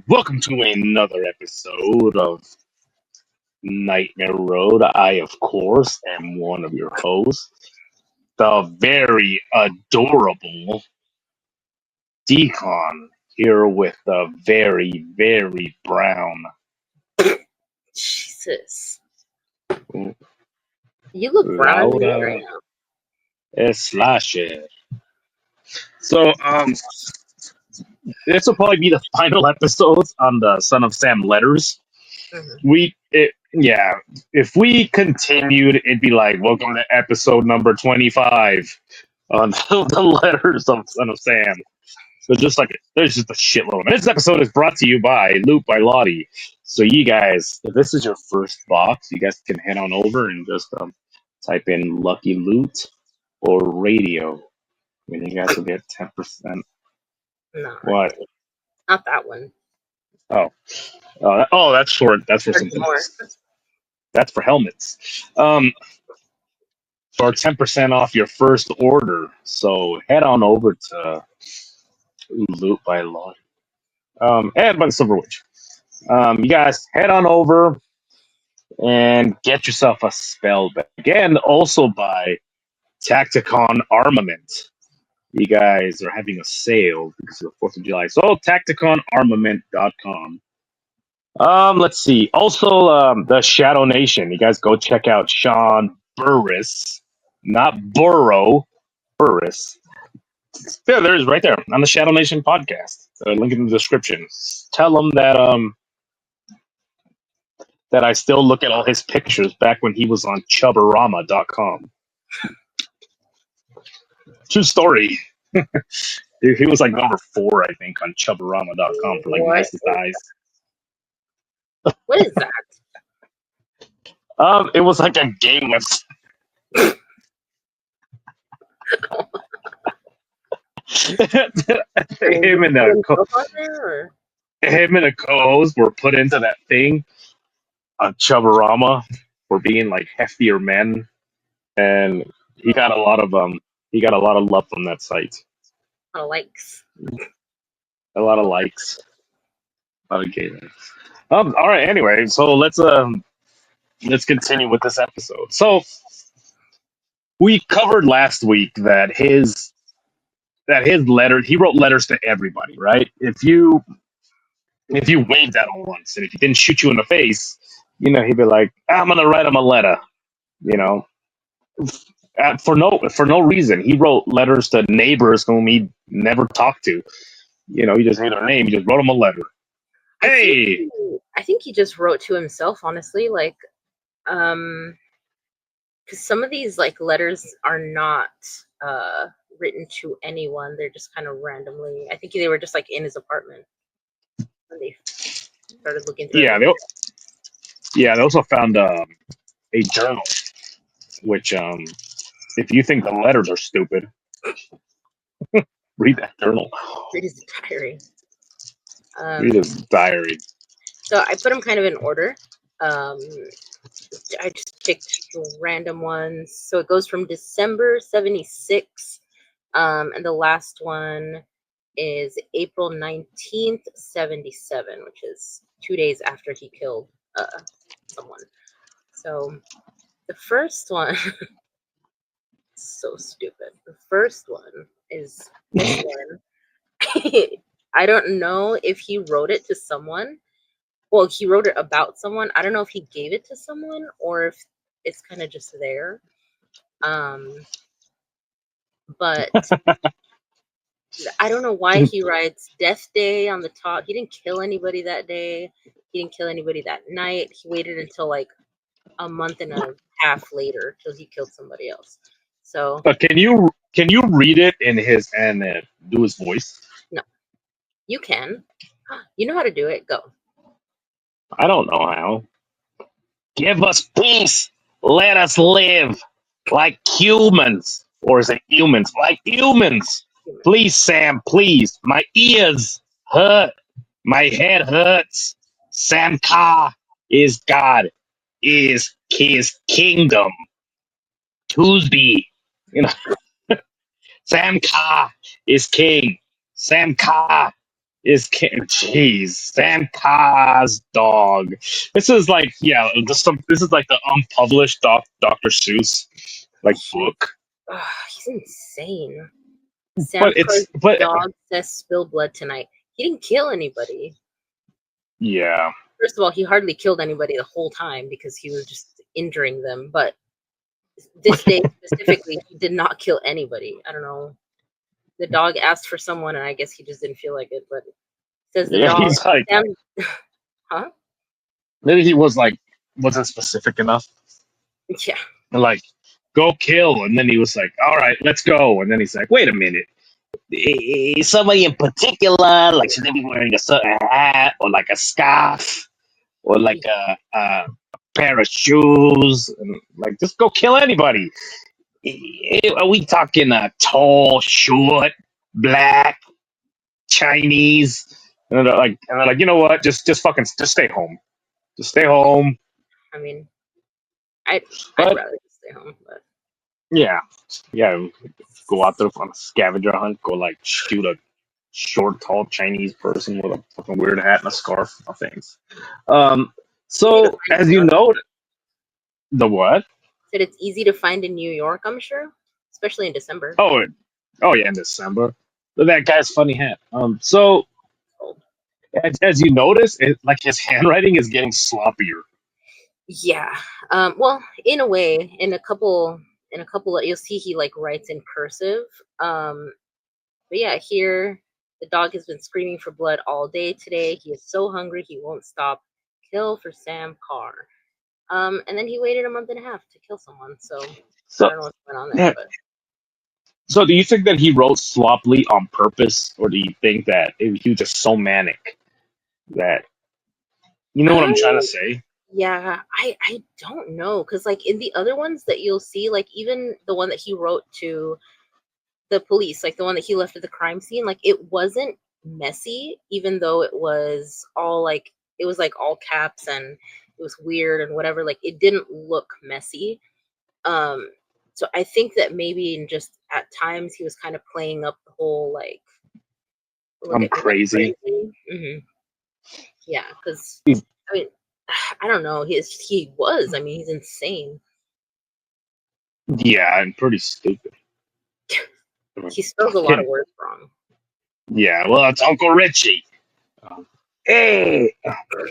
Welcome to another episode of Nightmare Road. I, of course, am one of your hosts, the very adorable Decon, here with the very, very brown. Jesus. You look brown on me right now. Slasher. So, this will probably be the final episodes on the Son of Sam letters. Yeah, if we continued, it'd be like, welcome to episode number 25 on the letters of Son of Sam. So there's just a shitload. And this episode is brought to you by Loot by Lottie. So you guys, if this is your first box, you guys can head on over and just type in Lucky Loot or Radio. And you guys will get 10%. No. What? Not that one. That's for something else. That's for helmets. For 10% off your first order. So head on over to Loot by Lottie. And by the Silver Witch. You guys head on over and get yourself a spell bag. And also buy Tacticon Armament. You guys are having a sale because of the 4th of July. So tacticonarmament.com. Let's see. Also, the Shadow Nation. You guys go check out Sean Burris. Not Burrow. Burris. Yeah, there it is right there on the Shadow Nation podcast. Link in the description. Tell him that I still look at all his pictures back when he was on Chubberama.com. True story. He was like number 4, I think, on Chubberama.com for like nicest eyes. What is that? It was like a game website. him and a co-host were put into that thing on Chubberama for being like heftier men, and he got a lot of love from that site. A lot of likes. A lot of likes. Okay. All right. Anyway, so let's continue with this episode. So we covered last week that his letter, he wrote letters to everybody, right? If you waved at him once and if he didn't shoot you in the face, he'd be like, I'm gonna write him a letter, for no reason. He wrote letters to neighbors whom he never talked to. He just knew their name. He just wrote them a letter. Hey, I think he just wrote to himself, honestly. Like, because some of these like letters are not written to anyone. They're just kind of randomly. I think they were just like in his apartment when they started looking through. They also found a journal, which if you think the letters are stupid, read that journal. Read his diary. Read his diary. So I put them kind of in order. I just picked random ones. So it goes from December 76, and the last one is April 19th, 77, which is 2 days after he killed someone. So the first one, so stupid. The first one is this one. I don't know if he wrote it to someone. Well, he wrote it about someone. I don't know if he gave it to someone or if it's kind of just there. But I don't know why he writes Death Day on the top. He didn't kill anybody that day. He didn't kill anybody that night. He waited until like a month and a half later till he killed somebody else. So, but can you read it in his and do his voice? No, you can. You know how to do it. Go. I don't know how. Give us peace. Let us live like humans. Or is it humans? Like humans. Please, Sam, please. My ears hurt. My head hurts. Sam Ka is God. Is his kingdom. Tuesday. Sam Ka is king. Sam Ka Jeez, Sam Ka's dog. This is like, yeah, this is like the unpublished Dr. Seuss like book. He's insane. Sam But Carr's but dog says spill blood tonight. He didn't kill anybody. yeah. First of all, he hardly killed anybody the whole time because he was just injuring them. But this day specifically, he did not kill anybody. I don't know. The dog asked for someone, and I guess he just didn't feel like it. But says the Yeah, dog. he's like, Sam, huh? maybe he wasn't specific enough. Yeah. And like, go kill, and then he was like, all right, let's go, and then he's like, wait a minute. Somebody in particular, like should they be wearing a certain hat or like a scarf or like a pair of shoes? And like, just go kill anybody. Are we talking tall, short, black, Chinese? And they're like, you know what? Just stay home. Just stay home. I mean, I'd But rather just stay home. But yeah, yeah, go out there on a scavenger hunt. Go like shoot a short, tall Chinese person with a fucking weird hat and a scarf. No thanks. easy to So find as in New you York. know, the what? Said it's easy to find in New York. I'm sure, especially in December. Oh yeah, in December. Look at that guy's funny hat. So Cold. as you notice, like his handwriting is getting sloppier. Yeah. Well, in a way, in a couple you'll see he like writes in cursive. But yeah, here the dog has been screaming for blood all day today. He is so hungry he won't stop. Kill for Sam Carr. And then he waited a month and a half to kill someone. So I So don't know what's going on there, yeah. but So do you think that he wrote sloppily on purpose, or do you think that he was just so manic that you know what I'm trying to um, say? yeah, I don't know because like in the other ones that you'll see, like even the one that he wrote to the police, like the one that he left at the crime scene, like it wasn't messy, even though it was all like it was like all caps and it was weird and whatever. Like it didn't look messy. Um, so I think that maybe in just at times he was kind of playing up the whole like look I'm at me, I'm crazy. crazy. Yeah, because He's, I mean, I don't know. He was. I mean, he's insane. yeah, and pretty stupid. I mean, He spells a lot of fucking words wrong. yeah. Well, it's Uncle Richie. Hey,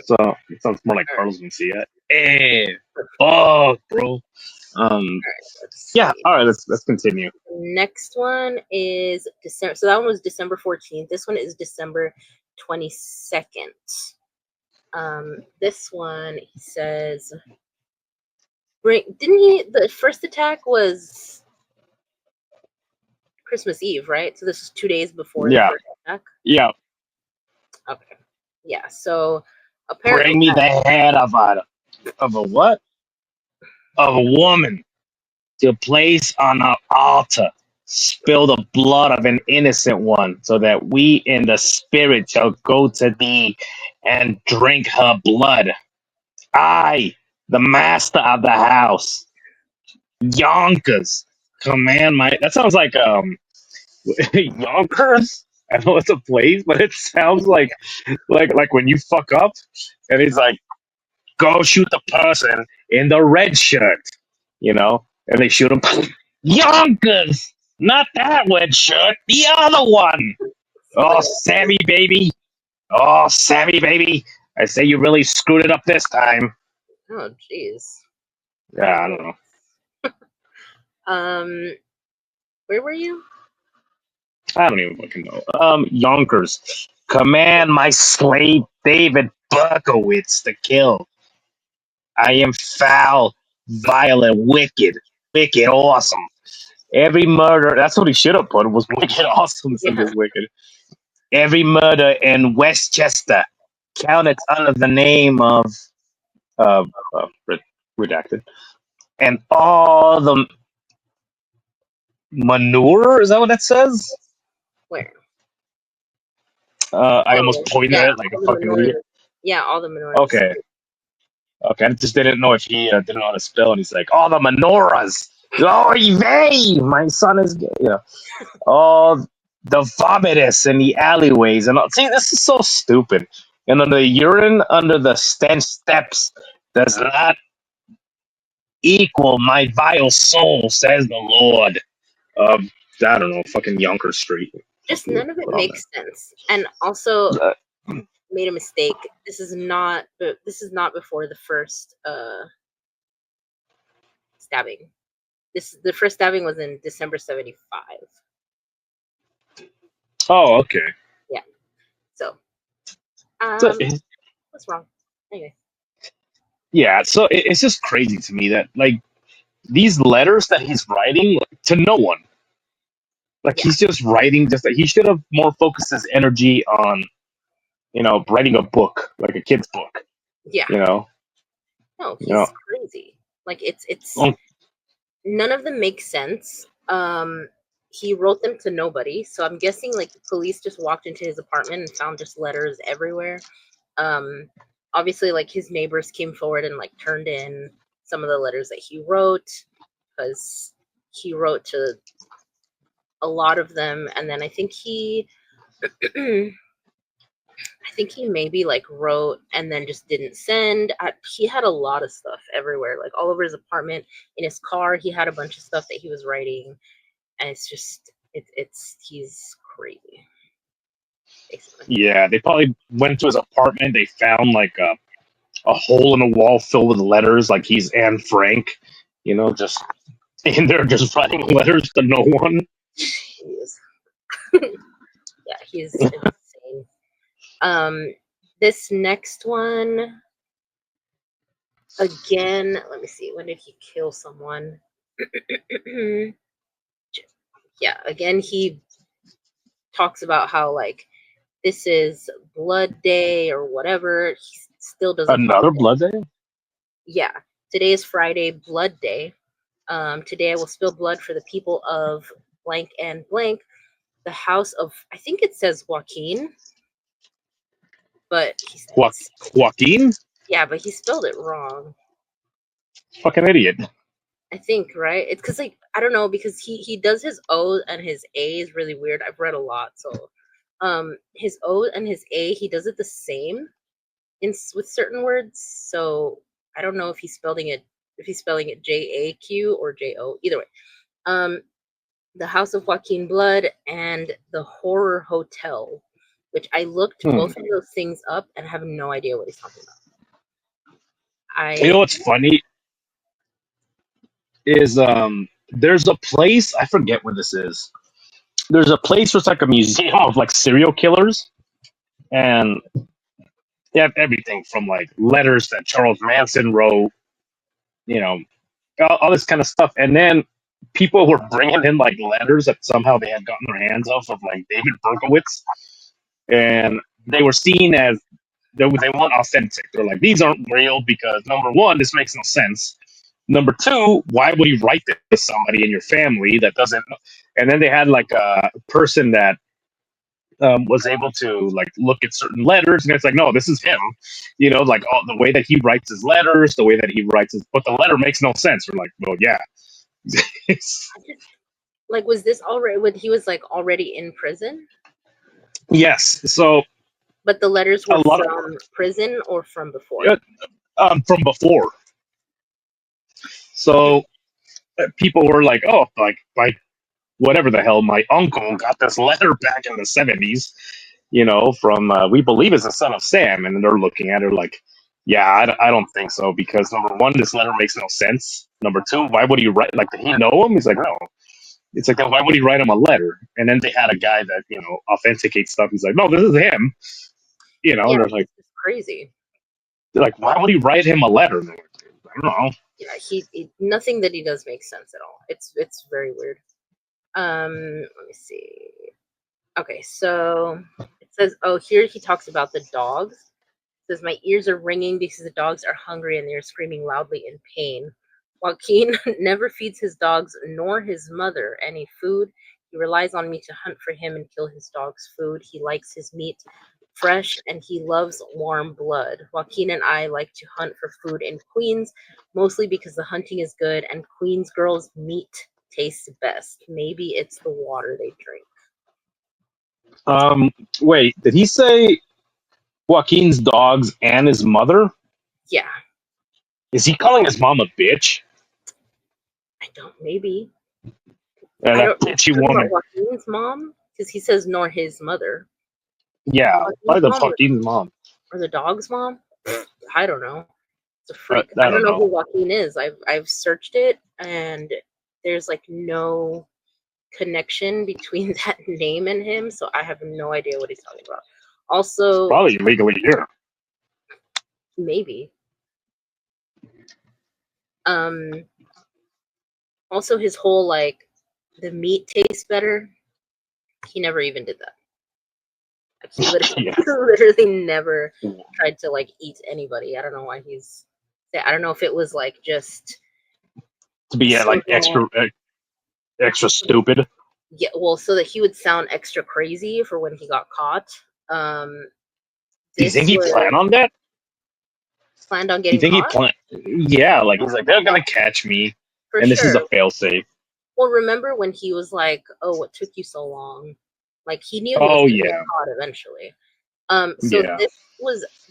so it sounds more like All right, Carlos Mencia. Hey, oh, bro. Um, let's yeah. see. All right, let's continue. Next one is December. So that one was December 14th. This one is December 22nd. This one he says, didn't he? The first attack was Christmas Eve, right? So this is 2 days before the Yeah, first attack. yeah. Okay, yeah. So apparently, Bring me the head of a what? Of a woman to place on an altar. Spill the blood of an innocent one, so that we in the spirit shall go to thee and drink her blood. I, the master of the house, Yonkers, command my. That sounds like Yonkers. I know it's a place, but it sounds like when you fuck up, and he's like, "Go shoot the person in the red shirt," and they shoot him. Yonkers, not that red shirt, the other one. Oh, Sammy baby. Oh, Sammy baby. I say you really screwed it up this time. oh jeez. All Yeah, right. I don't know. Where were you? I don't even fucking know. Yonkers, command my slave David Berkowitz to kill. I am foul, violent, wicked, awesome. Every murder, that's what he should have put, was wicked, awesome instead of Yeah. just wicked. Every murder in Westchester counted under the name of uh, uh, redacted. And all the manure, is that what it says? Where? I Oh, almost pointed yeah. at it like a All the fucking idiot. minorities. Yeah, all the minorities. Okay. Okay, I just didn't know if he didn't know how to spell, and he's like, "All the menorahs, oy vey, my son is gay." All the vomitus in the alleyways and all. See, this is so stupid. And then the urine under the stench steps does not equal my vile soul, says the Lord. I don't know, fucking Yonkers Street. Just Fucking none of it put on makes sense. And also that. made a mistake. This is not before the first stabbing. The first stabbing was in December 75. Oh, okay. Yeah. So, So, what's wrong? Anyway. yeah, so it's just crazy to me that like these letters that he's writing to no one. Like Yeah. he's just writing. Just he should have more focused his energy on writing a book, like a kid's book. Yeah. You know, No, you know. he's crazy. Like it's Um, none of them make sense. He wrote them to nobody, so I'm guessing like the police just walked into his apartment and found just letters everywhere. Um, Obviously, like his neighbors came forward and like turned in some of the letters that he wrote because he wrote to a lot of them, and then I think he I think he maybe like wrote and then just didn't send. He had a lot of stuff everywhere, like all over his apartment, in his car. He had a bunch of stuff that he was writing, and it's just it's he's crazy, basically. yeah, they probably went to his apartment. They found like a hole in the wall filled with letters, like he's Anne Frank. Just and they're just writing letters to no one. He is, yeah, he's insane. This next one again. Let me see. When did he kill someone? Yeah, again he talks about how like this is blood day or whatever. He still doesn't Another fucking. blood day. Yeah, today is Friday, blood day. Today I will spill blood for the people of blank and blank, the house of, I think it says Joaquin, but Joaquin, yeah, but he spelled it wrong. fucking idiot. I think, right? It's because like I don't know, because he does his O and his A is really weird. I've read a lot, so his O and his A, he does it the same with certain words. So I don't know if he's spelling it JAQ or JO. Either way, um, the House of Joaquin Blood and the Horror Hotel, which I looked Hmm. both of those things up and have no idea what he's talking about. You know what's funny is there's a place, I forget where this is. There's a place where it's like a museum of like serial killers, and they have everything from like letters that Charles Manson wrote, you know, all this kind of stuff. And then people were bringing in like letters that somehow they had gotten their hands of like David Berkowitz, and they were seen as they weren't authentic. They're like, these aren't real because number one, this makes no sense. Number two, why would you write this to somebody in your family that doesn't? And then they had like a person that was able to like look at certain letters, and it's like, no, this is him. Like all the way that he writes his letters, the way that he writes his, but the letter makes no sense. We're like, well, yeah. Like, was this already when he was like already in prison? Yes. So But the letters a were lot of from prison or from before? from before. So people were like, oh, like whatever the hell, my uncle got this letter back in the 70s, from we believe it's the son of Sam, and they're looking at her like, yeah, I don't think so, because number one, this letter makes no sense. Number two, why would he write, like, did he know him? He's like, no. It's like, then why would he write him a letter? And then they had a guy that authenticates stuff. He's like, no, this is him. Yeah, And they're like, it's crazy. why would he write him a letter? Like, I don't know. Yeah, nothing that he does makes sense at all. It's very weird. Let me see. Okay, so it says, oh, here he talks about the dogs. It says, my ears are ringing because the dogs are hungry and they're screaming loudly in pain. Joaquin never feeds his dogs nor his mother any food. He relies on me to hunt for him and kill his dog's food. He likes his meat fresh and he loves warm blood. Joaquin and I like to hunt for food in Queens, mostly because the hunting is good and Queens girls' meat tastes best. Maybe it's the water they drink. Wait, did he say Joaquin's dogs and his mother? Yeah, Is he calling his mom a bitch? I don't. Maybe Yeah, I that don't. bitchy Talking about woman. Joaquin's mom because he says nor his mother. Yeah, Joaquin's probably the mom Joaquin's mom. or the dog's mom. I don't know. It's a freak. I I don't don't know know. who Joaquin is. I've searched it and there's like no connection between that name and him, so I have no idea what he's talking about. Also, Probably illegally here. maybe. Um Also his whole like the meat tastes better. He never even did that. Like he literally, Yeah, literally never tried to like eat anybody. I don't know why he's. I don't know if it was like just to be so like that extra stupid. yeah, well, so that he would sound extra crazy for when he got caught. Um, Do you think this he was planned on that? planned on Do you getting think he caught planned? Yeah, like he's like they're gonna catch me, for and this is a sure. failsafe. Well, remember when he was like, "Oh, what took you so long?" Like he knew he was Oh going to get yeah, caught eventually. So yeah.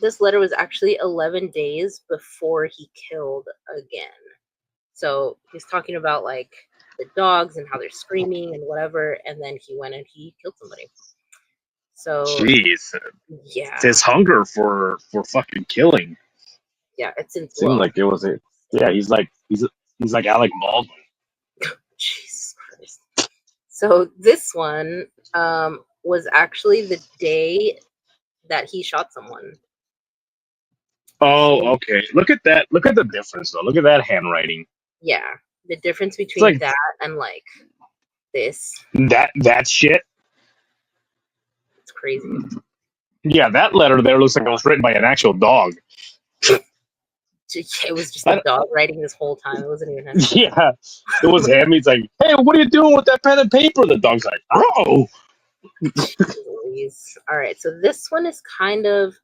this letter was actually 11 days before he killed again. So he's talking about like the dogs and how they're screaming and whatever, and then he went and he killed somebody. So Jeez, yeah, his hunger for fucking killing yeah, it's in seemed well, like it was it. Yeah, he's like Alec Baldwin. Jesus Christ. So this one was actually the day that he shot someone. Oh, So okay. Look at that. Look at the difference though. Look at that handwriting. yeah, the difference It's between like that and like this, that shit. it's crazy. Yeah, that letter there looks like it was written by an actual dog. It was just a I, dog writing this whole time. It wasn't even him. yeah, it was him. He's like, "Hey, what are you doing with that pen and paper?" The dog's like, "Bro." Jeez. All right, so this one is kind of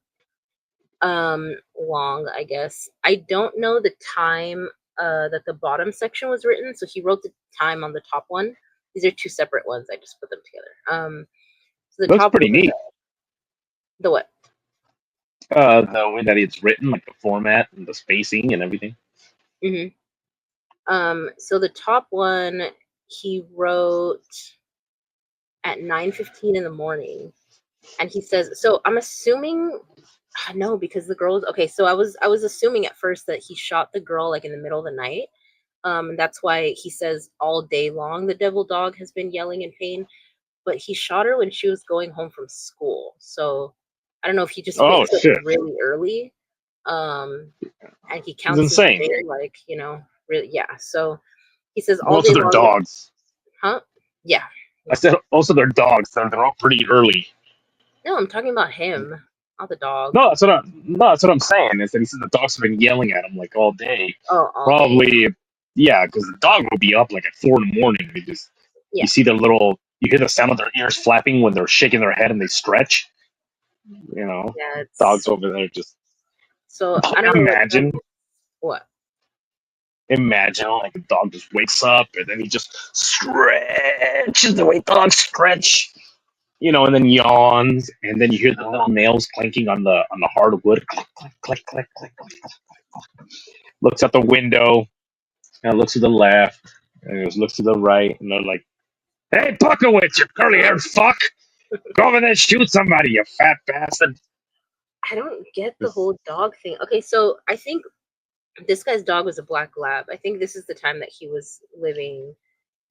long, I guess. I don't know the time that the bottom section was written, so he wrote the time on the top one. These are two separate ones. I just put them together. So the Looks top pretty one, neat. the what? The way that it's written, like the format and the spacing and everything. hmm So the top one he wrote at 9:15 in the morning, and he says. So I'm assuming. No, because the girl. Okay, so I was assuming at first that he shot the girl like in the middle of the night. And that's why he says all day long the devil dog has been yelling in pain. But he shot her when she was going home from school. So I don't know if he just Oh wakes up shit, really early, um, and he it's counts his insane. day like really yeah. So he says all Also, day they're long, dogs. huh? Yeah, I yeah. said also they're dogs. They're all pretty early. No, I'm talking about him, not the dog. No, that's what I'm saying. Is that he said the dogs have been yelling at him like all day. Oh, all day. Probably, yeah, because the dog will be up like at 4 in the morning. Because you Yeah, see you hear the sound of their ears flapping when they're shaking their head and they stretch. You know, yeah. dogs It's over there just so I don't know what time. imagine, What? imagine like a dog just wakes up and then he just stretches the way dogs stretch. You know, and then yawns, and then you hear the little nails clanking on the hardwood. Click, click, click, click, click, click. Looks out the window and looks to the left, and he looks to the right, and they're like, "Hey, Berkowitz, you curly-haired fuck, go over there and shoot somebody, you fat bastard." I don't get the whole dog thing. Okay, so I think this guy's dog was a black lab. I think this is the time that he was living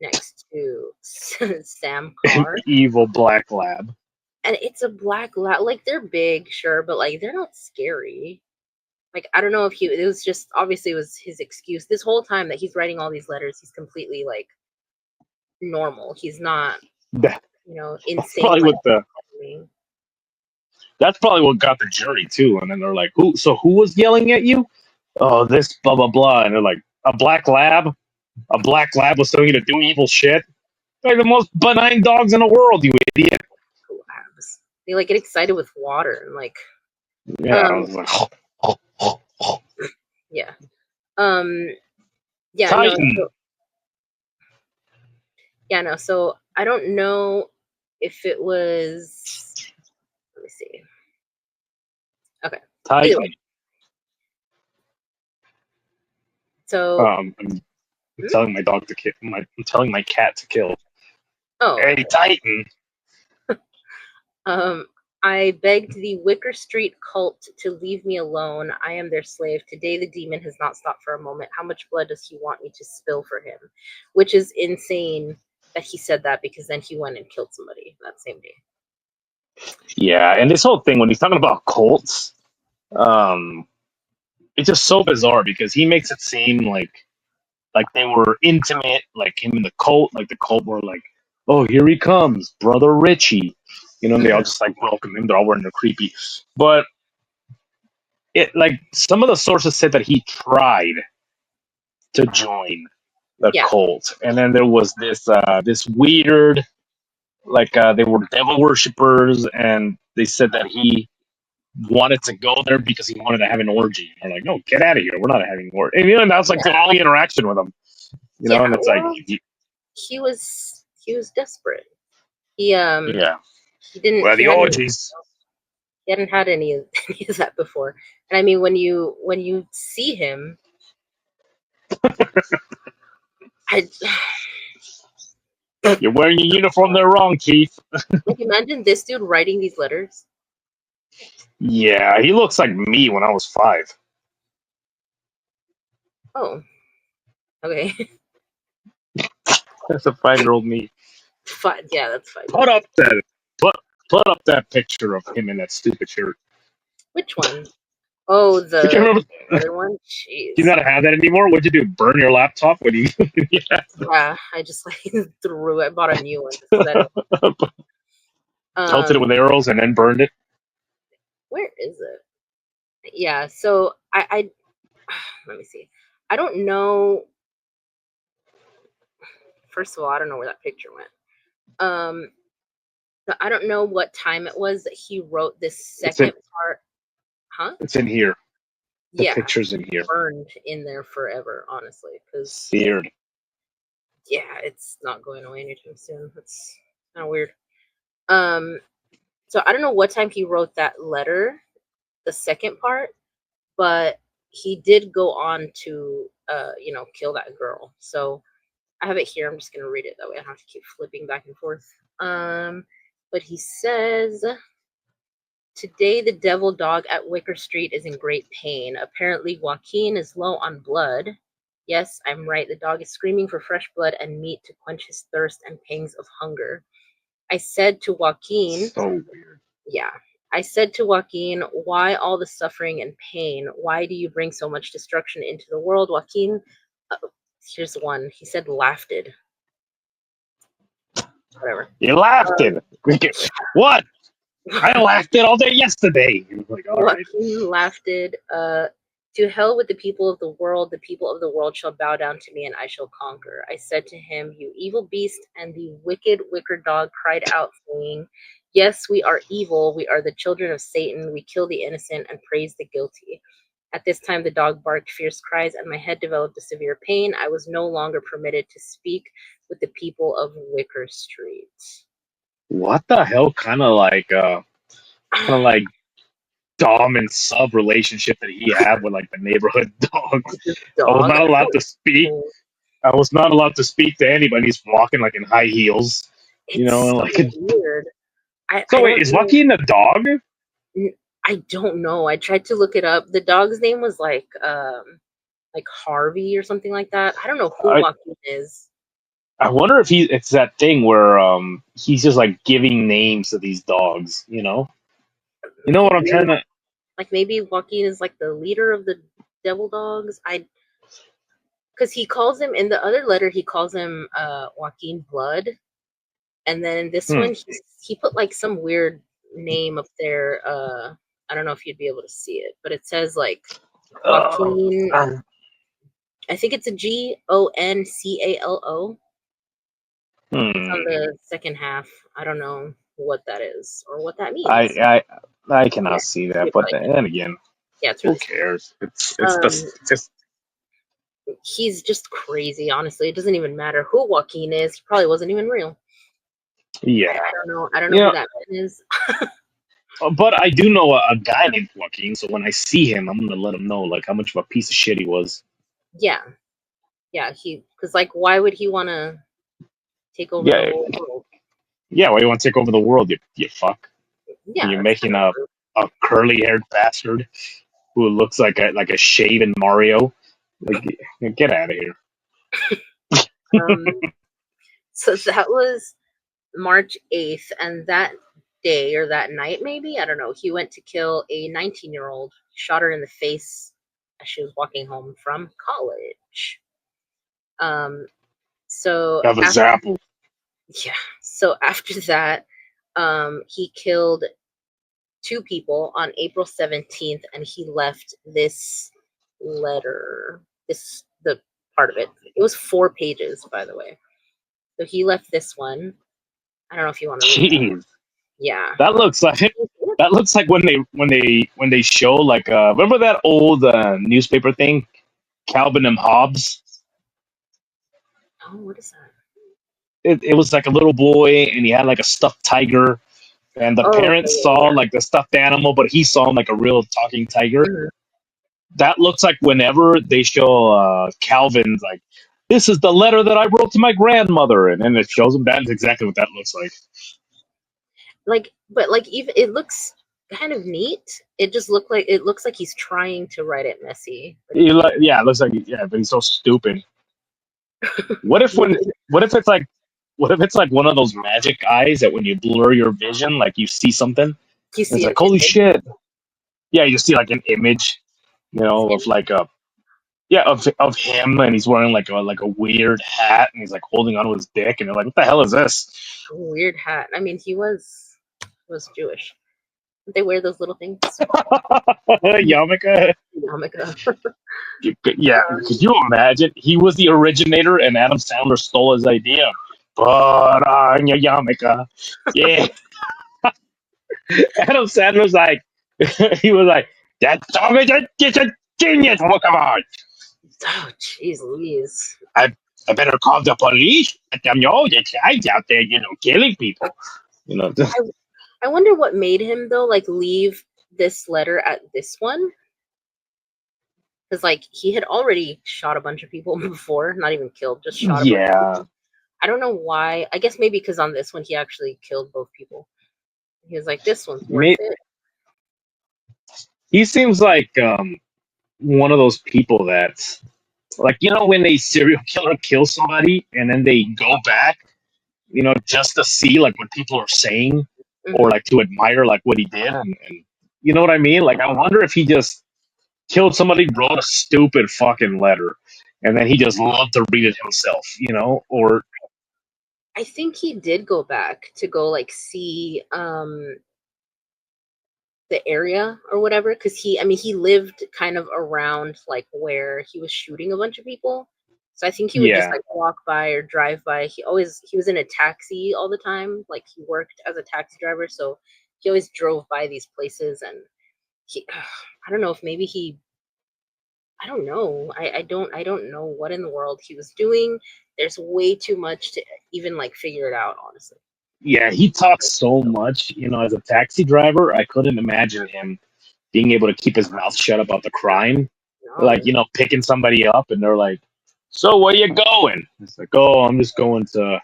next to Sam An Carr. evil black lab. And it's a black lab. Like they're big, sure, but like they're not scary. Like I don't know if it was just obviously it was his excuse. This whole time that he's writing all these letters, he's completely like normal. He's not, That, that's insane probably like what the me. that's probably what got the jury too. And then they're like, "Who? So who was yelling at you?" "Oh, this blah blah blah." And they're like, "A black lab? A black lab was telling you to do evil shit?" They're the most benign dogs in the world, you idiot. Labs. They like get excited with water and like Yeah, I um was like, yeah. Um yeah, no, Titan. so yeah, no. So I don't know if it was, let me see. Okay. Titan. Anyway, so I'm telling my dog to kill. I'm telling my cat to kill. oh, Hey, Titan. um, I begged the Wicker Street cult to leave me alone. I am their slave. Today the demon has not stopped for a moment. How much blood does he want me to spill for him? Which is insane that he said that, because then he went and killed somebody that same day. Yeah, and this whole thing when he's talking about cults, um, it's just so bizarre because he makes it seem like they were intimate, like him and the cult, like the cult were like, "Oh, here he comes, brother Richie," and they all just like welcome him. They're all wearing their creepy, but it like some of the sources said that he tried to join the Yeah. cult, and then there was this weird they were devil worshippers, and they said that he wanted to go there because he wanted to have an orgy. I'm like, no, get out of here. We're not having an orgy. And that's like the only interaction with him. Yeah. And it's like, Well, he was desperate. He yeah, he didn't well, he the hadn't orgies. he hadn't had any of that before. And I mean, when you see him, I You're wearing your uniform there wrong, Keith. like, imagine this dude writing these letters. Yeah, he looks like me when I was 5. Oh, okay. That's a 5-year-old me. Fine. Yeah, that's fine. Put up that put put up that picture of him in that stupid shirt. Which one? Oh, I can't the remember. other one? Do you Jeez. not have that anymore? What'd you do? Burn your laptop? What do you? Yeah. Yeah, I just like threw it. I bought a new one just because I didn't. Pelted it with arrows and then burned it. Where is it? Yeah, so I let me see. I don't know. First of all, I don't know where that picture went. But I don't know what time it was that he wrote this It's in second part. Huh? it's in here. The Yeah, picture's in here. burned in there forever, honestly, because Seared. yeah, it's not going away anytime soon. That's kind of weird. Um, so I don't know what time he wrote that letter, the second part, but he did go on to kill that girl. So I have it here. I'm just gonna read it that way I don't have to keep flipping back and forth. But he says, today the devil dog at Wicker Street is in great pain. Apparently Joaquin is low on blood. Yes, I'm right. The dog is screaming for fresh blood and meat to quench his thirst and pangs of hunger. I said to Joaquin, So weird. yeah, I said to Joaquin, why all the suffering and pain? Why do you bring so much destruction into the world? Joaquin, uh, here's one. He said, laughed it. Whatever. You laughed Um, it. What? I laughed it all day yesterday. Like, all right. Joaquin laughed it. To hell with the people of the world shall bow down to me, and I shall conquer. I said to him, you evil beast, and the wicked wicker dog cried out, saying, yes, we are evil, we are the children of Satan, we kill the innocent and praise the guilty. At this time the dog barked fierce cries, and my head developed a severe pain. I was no longer permitted to speak with the people of Wicker Street. What the hell kind of like dom and sub relationship that he had with like the neighborhood dog. This I was dog, not I allowed to speak. don't. I was not allowed to speak to anybody. He's walking like in high heels, It's and so like. weird. I So wait, don't is know. Joaquin a dog? I don't know. I tried to look it up. The dog's name was like Harvey or something like that. I don't know who I Joaquin is. I wonder if it's that thing where he's just like giving names to these dogs. You know what I'm Maybe, trying to. like maybe Joaquin is like the leader of the devil dogs. Because he calls him in the other letter, he calls him Joaquin Blood, and then in this Hmm. one he put like some weird name up there. I don't know if you'd be able to see it, but it says like Joaquin. Um, I think it's a Goncalo. It's on hmm. the second half. I don't know what that is or what that I means. I I Yeah, cannot see that, you but probably can. then again, Yeah, it's who really small. cares? Um, It's just he's just crazy. Honestly, it doesn't even matter who Joaquin is. He probably wasn't even real. Yeah. I don't know. I don't know You who know, that man is. but I do know a guy named Joaquin, so when I see him, I'm gonna let him know like how much of a piece of shit he was. Yeah, yeah. Because like, why would he want to take over the Yeah, whole world? yeah. Why you want to take over the world? You fuck. Yeah, You're that's making kind of a curly haired bastard who looks like a shaven Mario. Like, get out of here. rude. So that was March 8th, and that day or that night, maybe I don't know. He went to kill a 19-year-old. Shot her in the face as she was walking home from college. Um, so Have a after zapple. yeah, so after that, he killed two people on April 17th, and he left this letter. This the part of it. It was 4 pages, by the way. So he left this one. I don't know if you want to read that. Jeez, Yeah. that looks like that looks like when they show like remember that old newspaper thing, Calvin and Hobbes. Oh, what is that? It was like a little boy and he had like a stuffed tiger and the Oh, okay, parents saw like the stuffed animal but he saw like a real talking tiger. yeah, yeah. That looks like whenever they show Calvin's like, this is the letter that I wrote to my grandmother, and then it shows him. That is exactly what that looks like. Like, but like, even it looks kind of neat. It looks like he's trying to write it messy, but he can't. Yeah, it looks like yeah, but he's so stupid. What if Yeah, when what if it's like what if it's like one of those magic eyes that when you blur your vision, like you see something, and you it's see an like holy image. shit. Yeah, you see like an image, It's of like a yeah of him, and he's wearing like a weird hat, and he's like holding onto his dick, and you're like, what the hell is this? a weird hat. I mean, he was Jewish. Didn't they wear those little things? Yarmulke. Yarmulke. Yeah, could you imagine? He was the originator, and Adam Sandler stole his idea. Put on your yarmulke. Yeah, Adam Sandler's like, he was like, that song is a genius. Well, come on, Oh, jeez, Louise. I I better call the police. Let them know that guys out there, killing people. You know, I I wonder what made him though, like leave this letter at this one, because like he had already shot a bunch of people before, not even killed, just shot a bunch of yeah. people. I don't know why. I guess maybe because on this one he actually killed both people. He was like, "This one's worth May- it." he seems like one of those people that, like, when a serial killer kills somebody and then they go back, just to see like what people are saying or Hmm. like to admire like what he did, and you know what I mean? Like, I wonder if he just killed somebody, wrote a stupid fucking letter, and then he just loved to read it himself, or I think he did go back to go like see the area or whatever, because I mean, he lived kind of around like where he was shooting a bunch of people. So I think he would just yeah, like walk by or drive by. He was in a taxi all the time. Like he worked as a taxi driver, so he always drove by these places. And he, I don't know if maybe I don't know. I don't know what in the world he was doing. There's way too much to even like figure it out, honestly. yeah, he talks so much, as a taxi driver. I couldn't imagine him being able to keep his mouth shut about the crime, like, No. picking somebody up and they're like, so where you going? It's like, oh, I'm just going to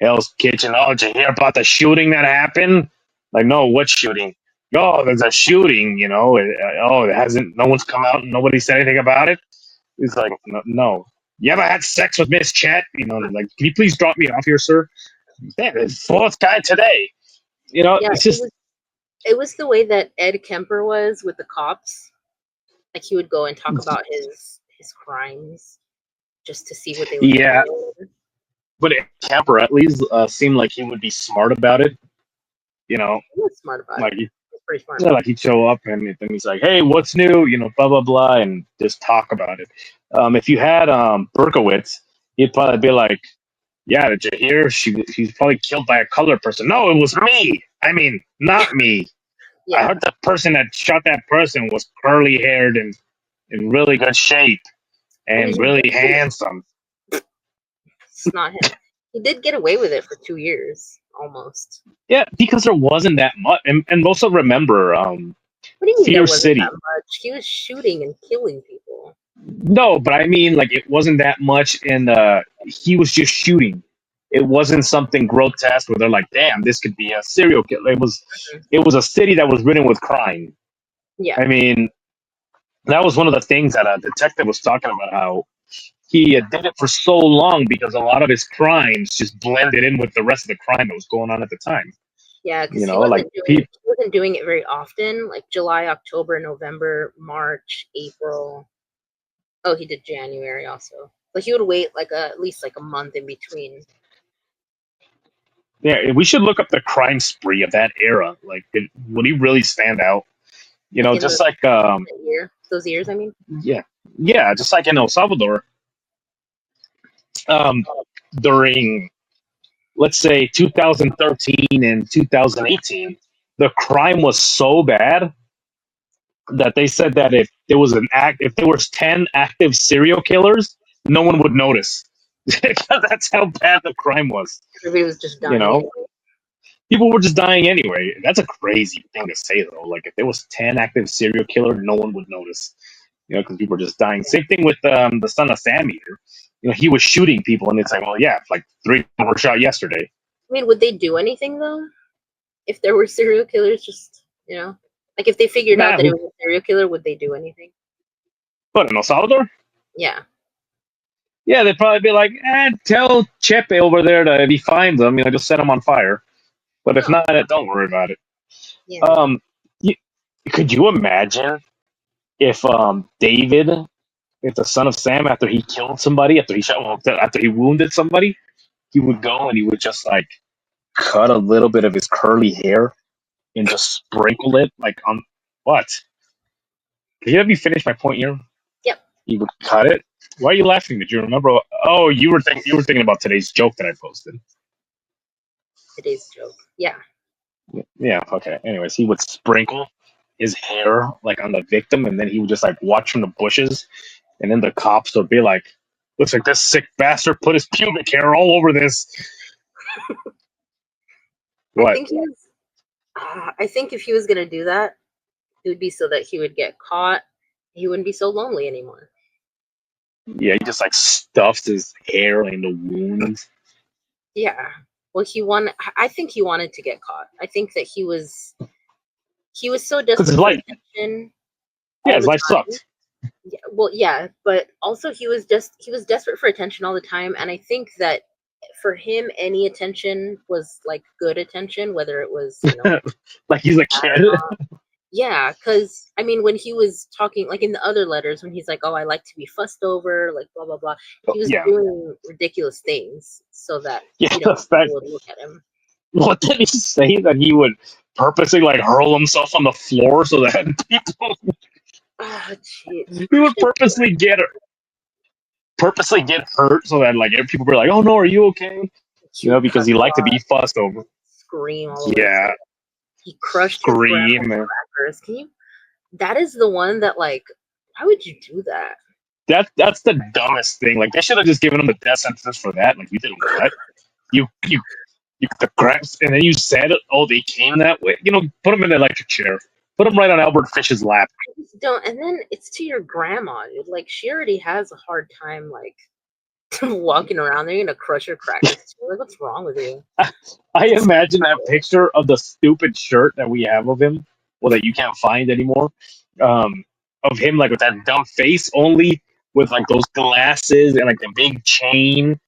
Hell's Kitchen. Oh, did you hear about the shooting that happened? Like, no, what shooting? Oh, there's a shooting, oh, it hasn't, no one's come out and nobody said anything about it. He's like, no, no. You ever had sex with Miss Chet? Like, can you please drop me off here, sir? Yeah, the fourth guy today. Yeah, It's just, it was the way that Ed Kemper was with the cops. Like he would go and talk about his crimes just to see what they were yeah. doing. But Camper at least seemed like he would be smart about it. You know, He was smart about like it. He was pretty smart yeah, about like he'd show up and then he's like, "Hey, what's new?" Blah blah blah, and just talk about it. If you had Berkowitz, he'd probably be like, "Yeah, did you hear? She's probably killed by a colored person." No, it was me. I mean, not me. it. I Yeah, heard the person that shot that person was curly haired and in really good shape I mean and really handsome. it's not him. He did get away with it for 2 years, almost. Yeah, because there wasn't that much, and also remember, What do you mean there Fear wasn't that City. much? He was shooting and killing people. No, but I mean, like it wasn't that much, and he was just shooting. It wasn't something grotesque where they're like, "Damn, this could be a serial killer." Mhm. It was a city that was ridden with crime. Yeah, I mean, that was one of the things that a detective was talking about how he did it for so long because a lot of his crimes just blended in with the rest of the crime that was going on at the time. yeah, because You know, like he wasn't doing it very often. Like July, October, November, March, April. Oh, he did January also, but he would wait like at least like a month in between. yeah, we should look up the crime spree of that era. Like, would he really stand out? You Like know, in just like that year, those years. I mean, yeah, yeah, just like in El Salvador, um, during let's say 2013 and 2018, the crime was so bad that they said that if there was 10 active serial killers, no one would notice. That's how bad the crime was. everybody was just You dying know, anyway. people were just dying anyway. That's a crazy thing to say, though. Like, if there was 10 active serial killers, no one would notice. You know, because people were just dying. Same thing with the son of Sam Eater. You know, he was shooting people, and it's like, well, yeah, like 3 people were shot yesterday. I mean, would they do anything though if there were serial killers? Just like if they figured out Nah, that it was a serial killer, would they do anything? but in El Salvador, Yeah. yeah, they'd probably be like, tell Chepe over there that if he finds them, just set him on fire. But if Oh, not, don't worry about it. yeah. Um, you, could you imagine if David, if the son of Sam, after he killed somebody, after he wounded somebody, he would go and he would just like cut a little bit of his curly hair and just sprinkle it like on what? Can you let me finish my point here? Yep. He would cut it. Why are you laughing? Did you remember? Oh, you were thinking about today's joke that I posted. Today's joke. Yeah. Yeah, okay. Anyways, he would sprinkle his hair like on the victim, and then he would just like watch from the bushes, and then the cops would be like, "Looks like this sick bastard put his pubic hair all over this." I What? think he was. I think if he was gonna do that, it would be so that he would get caught. He wouldn't be so lonely anymore. Yeah, he just like stuffed his hair in the wounds. Yeah. Well, I think he wanted to get caught. I think that he was so Because his desperate for life, attention yeah, all his the life time. sucked. Yeah, well, yeah, but also he was desperate for attention all the time, and I think that for him, any attention was like good attention, whether it was Like he's a bad or kid. not. Yeah, because I mean, when he was talking, like in the other letters, when he's like, "Oh, I like to be fussed over," like blah blah blah, he was Yeah, doing ridiculous things so that yeah. people The fact, would look at him. what did he say that he would purposely like hurl himself on the floor so that people Oh, jeez, he would purposely get hurt so that like people were like, "Oh no, are you okay?" he would Because cut he liked to be glass, fussed over. scream all over the Yeah, place. He crushed his grandma's scream. crackers. Can you? That is the one that like. Why would you do that? That's the dumbest thing. Like they should have just given him a death sentence for that. Like you did what? You the grabs and then you said, "Oh, they came that way." Put him in an electric chair. Put him right on Albert Fish's lap. I just don't. And then it's to your grandma, dude. Like she already has a hard time like walking around. They're gonna crush her crackers too. Like, what's wrong with you? I imagine that picture of the stupid shirt that we have of him, well, that you can't find anymore, um, of him like with that dumb face, only with like those glasses and like the big chain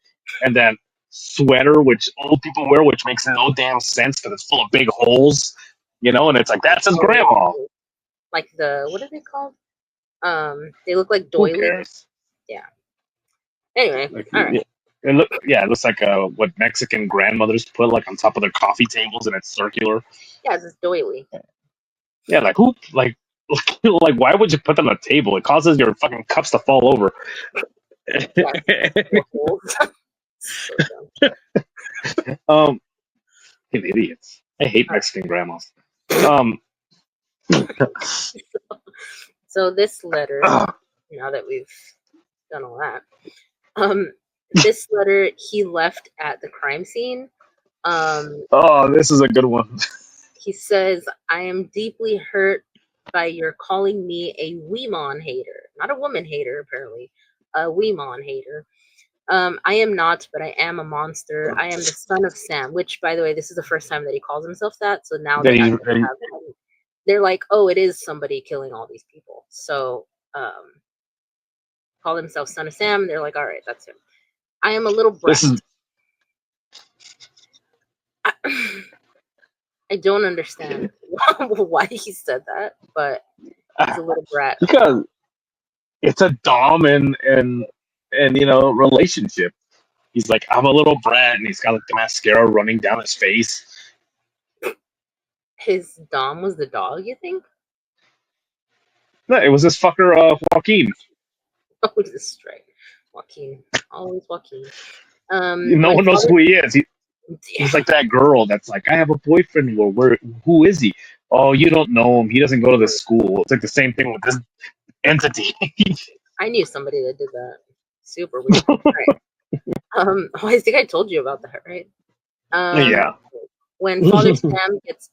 and that sweater which old people wear, which makes no damn sense because it's full of big holes, and it's like that's his grandma. Oh, like what are they called? They look like Who doilies. cares? Yeah. Anyway, Like, all right. yeah, it looks like what Mexican grandmothers put like on top of their coffee tables, and it's circular. Yeah, it's this doily. Yeah, like who, like why would you put them on a table? It causes your fucking cups to fall over. Yeah, four holes. So dumb. um, fucking idiots. I hate All Mexican grandmas. right. Um, So this letter, now that we've done all that, um, This letter he left at the crime scene. Oh, this is a good one. He says, I am deeply hurt by your calling me a Weemon hater. Not a woman hater, apparently. A Weemon hater. I am not, but I am a monster. I am the son of Sam, which, by the way, this is the first time that he calls himself that. So now That they he's, actually have, they're like, oh, it is somebody killing all these people. So, call himself son of Sam. And they're like, all right, that's him. I am a little brat. this is I, I don't understand why he said that, but he's a little brat. because it's a dom and relationship. He's like, I'm a little brat, and he's got like the mascara running down his face. His Dom was the dog, you think? No, it was this fucker Joaquin. Oh, this is right. Joaquin. Always Joaquin. No When one knows father who he is. yeah, He's like that girl that's like, I have a boyfriend. Well, who is he? Oh, you don't know him. He doesn't go to this school. It's like the same thing with this entity. I knew somebody that did that. Super weird. Right. I think I told you about that, right? Um, Yeah. when Father Sam gets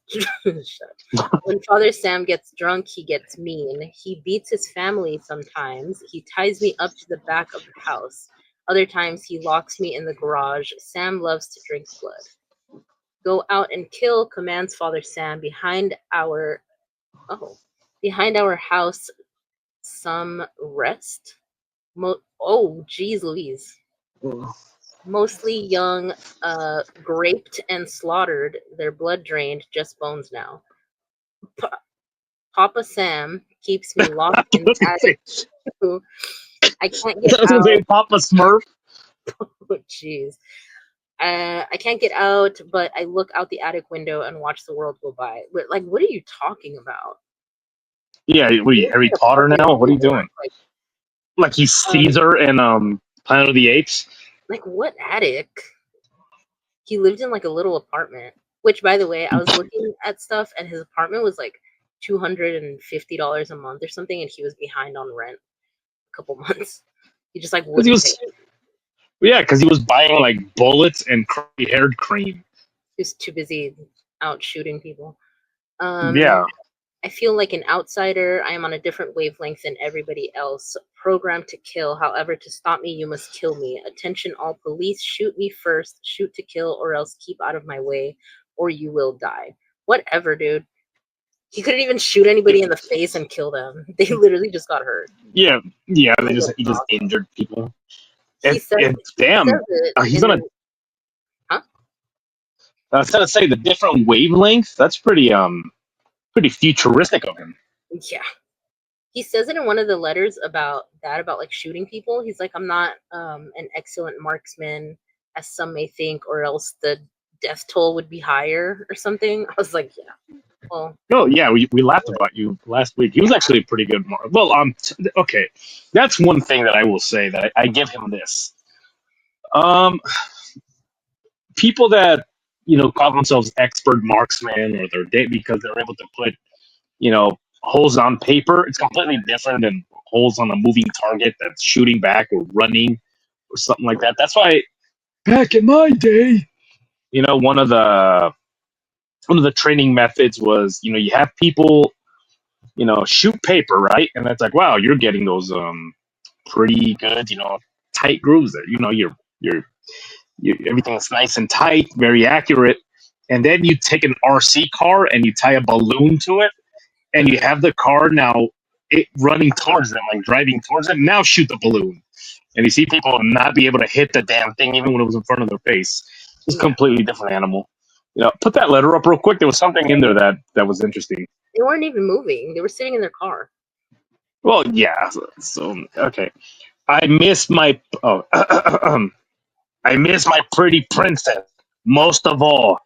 when Father Sam gets drunk, he gets mean. He beats his family sometimes. He ties me up to the back of the house. Other times he locks me in the garage. Sam loves to drink blood. Go out and kill, commands Father Sam behind our house. Some rest. Geez, Louise. Mostly young, graped and slaughtered, their blood drained, just bones now. Papa Sam keeps me locked in the attic. I can't get I was gonna out. say Papa Smurf. Jeez. I can't get out, but I look out the attic window and watch the world go by. But, like, what are you talking about? Yeah, what are you, You live Harry in a Potter fucking now? What are you New doing? York. Like he's Um, Caesar in Planet of the Apes? like what attic? He lived in like a little apartment. Which, by the way, I was looking at stuff, and his apartment was like $250 a month or something, and he was behind on rent a couple months. He just like Because he wouldn't pay was it. Yeah, because he was buying like bullets and curly haired cream. He was too busy out shooting people. Yeah. I feel like an outsider. I am on a different wavelength than everybody else. Programmed to kill. However, to stop me, you must kill me. Attention, all police. Shoot me first. Shoot to kill, or else keep out of my way, or you will die. Whatever, dude. He couldn't even shoot anybody in the face and kill them. They literally just got hurt. Yeah, yeah. Like a He just dog. injured people. He says And he damn, says it he's in on a. the huh? I was gonna say the different wavelengths. That's pretty futuristic of him. Yeah. He says it in one of the letters about like shooting people. He's like, I'm not an excellent marksman, as some may think, or else the death toll would be higher or something. I was like, yeah, well, Oh yeah, we laughed about you last week. He was actually a pretty good. Well, okay, that's one thing that I will say that I give him this. Um, People that call themselves expert marksmen or they're because they're able to put holes on paper. It's completely different than holes on a moving target that's shooting back or running or something like that. That's why back in my day, you know, one of the training methods was, you have people, shoot paper, right? And that's like, wow, you're getting those pretty good, tight grooves there. You're everything's nice and tight, very accurate. And then you take an RC car and you tie a balloon to it, and you have the car now running towards them, like driving towards them. Now shoot the balloon, and you see people not be able to hit the damn thing even when it was in front of their face. It's a yeah, completely different animal. Put that letter up real quick. There was something in there that was interesting. they weren't even moving. They were sitting in their car. Well, yeah. So okay, I miss my I miss my pretty princess most of all.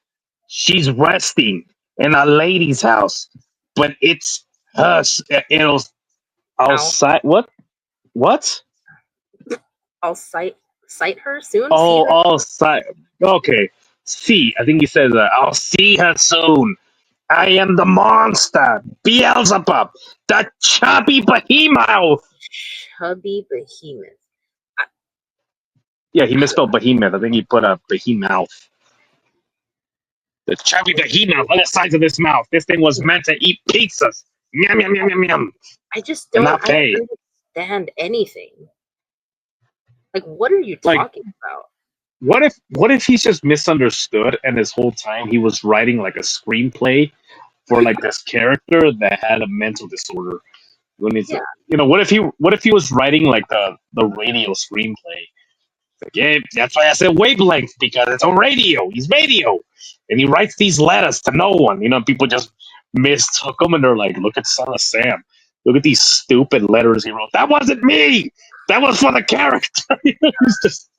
She's resting in a lady's house, but it's us. It'll I'll outside. What? What? I'll sight her soon. See Oh, her. all side. Okay. See, I think he says, I'll see her soon. I am the monster, Beelzebub, the chubby behemoth. Chubby behemoth. I, Yeah, he misspelled behemoth. I think he put a behemoth. The chubby behemoth. Look at the size of this mouth. This thing was meant to eat pizzas. Yum yum yum yum yum, I just and don't. not I pay. don't understand anything. Like, what are you Like, talking about? what if he's just misunderstood, and this whole time he was writing like a screenplay for like this character that had a mental disorder. When he's, Yeah, what if he was writing like the radio screenplay? Like, yeah, that's why I said wavelength, because it's a radio. He's radio, and he writes these letters to no one. People just mistook him, and they're like, "Look at Son of Sam. Look at these stupid letters he wrote. That wasn't me. That was for the character." It's just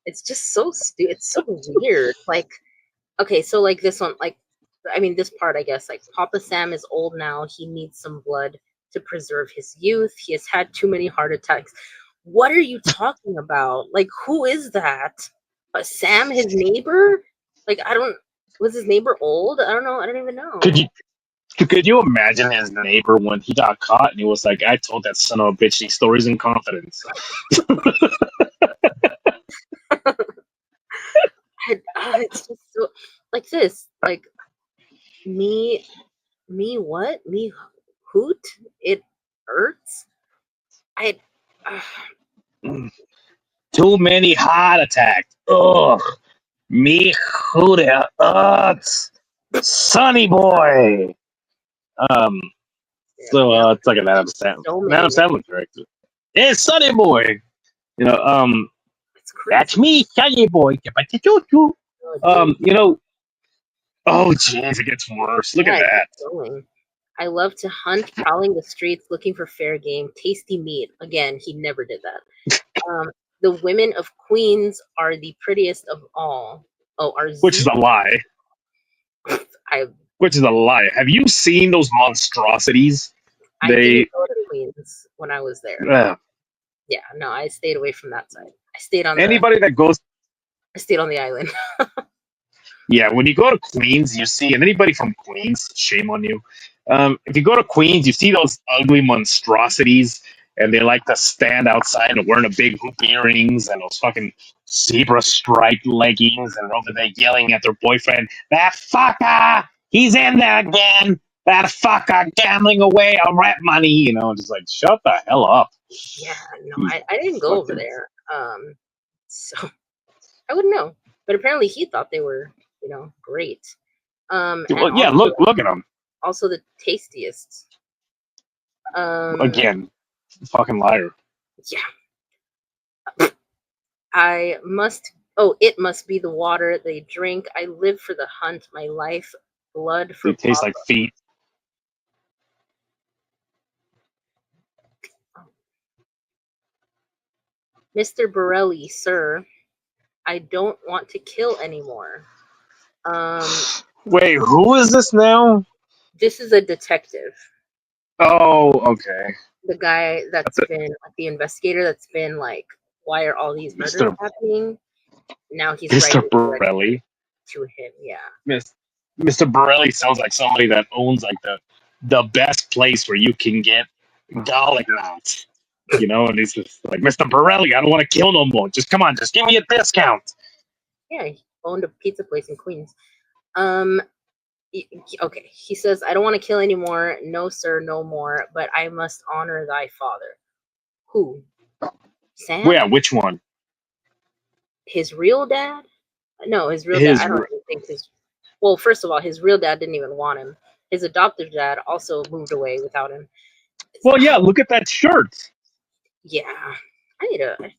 it's just so stupid. It's so weird. Like, okay, so like this one, like, I mean, this part, I guess, like, Papa Sam is old now. He needs some blood to preserve his youth. He has had too many heart attacks. What are you talking about? Like, who is that? Sam, his neighbor? Like, I don't. Was his neighbor old? I don't know. I don't even could know. you could you imagine his neighbor when he got caught and he was like, "I told that son of a bitch these stories in confidence." It's just so like this. Like, me, what? Me hoot? It hurts. I. Uh, Too many heart attacks. Ugh. Me who the Sonny boy. Um. So yeah, it's like so an many Adam names. Sandler character. Hey, Sonny boy. You know. It's That's crazy. me, Sonny boy. Choo-choo. Oh, dude. You know. Oh, jeez, it gets worse. Look at Yeah, it that. keeps going. I love to hunt, prowling the streets, looking for fair game, tasty meat. Again, he never did that. The women of Queens are the prettiest of all. Oh, are Which is Z? a lie. I Which is a lie. Have you seen those monstrosities? I They. didn't go to Queens when I was there. Uh, Yeah, no, I stayed away from that side. Anybody that goes. I stayed on the island. Yeah, when you go to Queens, you see, and anybody from Queens, shame on you. If you go to Queens, you see those ugly monstrosities, and they like to stand outside and wearing a big hoop earrings and those fucking zebra striped leggings, and over there yelling at their boyfriend, "That fucker, he's in there again. That fucker gambling away our rent money." Just like shut the hell up. Yeah, no, You I didn't go over fucking. there. So I wouldn't know. But apparently he thought they were, great. And Well, yeah, look at them also the tastiest. Um, again, fucking liar. yeah, I must. Oh, it must be the water they drink. I live for the hunt. My life, blood They for taste like Papa. feet. Mr. Borelli, sir, I don't want to kill anymore. Um, Wait, who is this now? this is a detective. Oh, okay. The guy That's that's it. been like the investigator that's been like, why are all these murders Mr. happening? Now he's Mr. writing the letter Borelli. to him. Yeah. Miss, Mr. Borelli sounds like somebody that owns like the best place where you can get garlic knots. And he's just like, "Mr. Borelli, I don't want to kill no more. Just come on, just give me a discount." Yeah, he owned a pizza place in Queens. Um, okay. He says, I don't want to kill anymore. No, sir, no more. But I must honor thy father. Who? Well, yeah, Sam? which one? His real dad? No, his real dad. His. I don't even think his. Well, first of all, his real dad didn't even want him. His adoptive dad also moved away without him. Well, yeah. Look at that shirt. Yeah, I should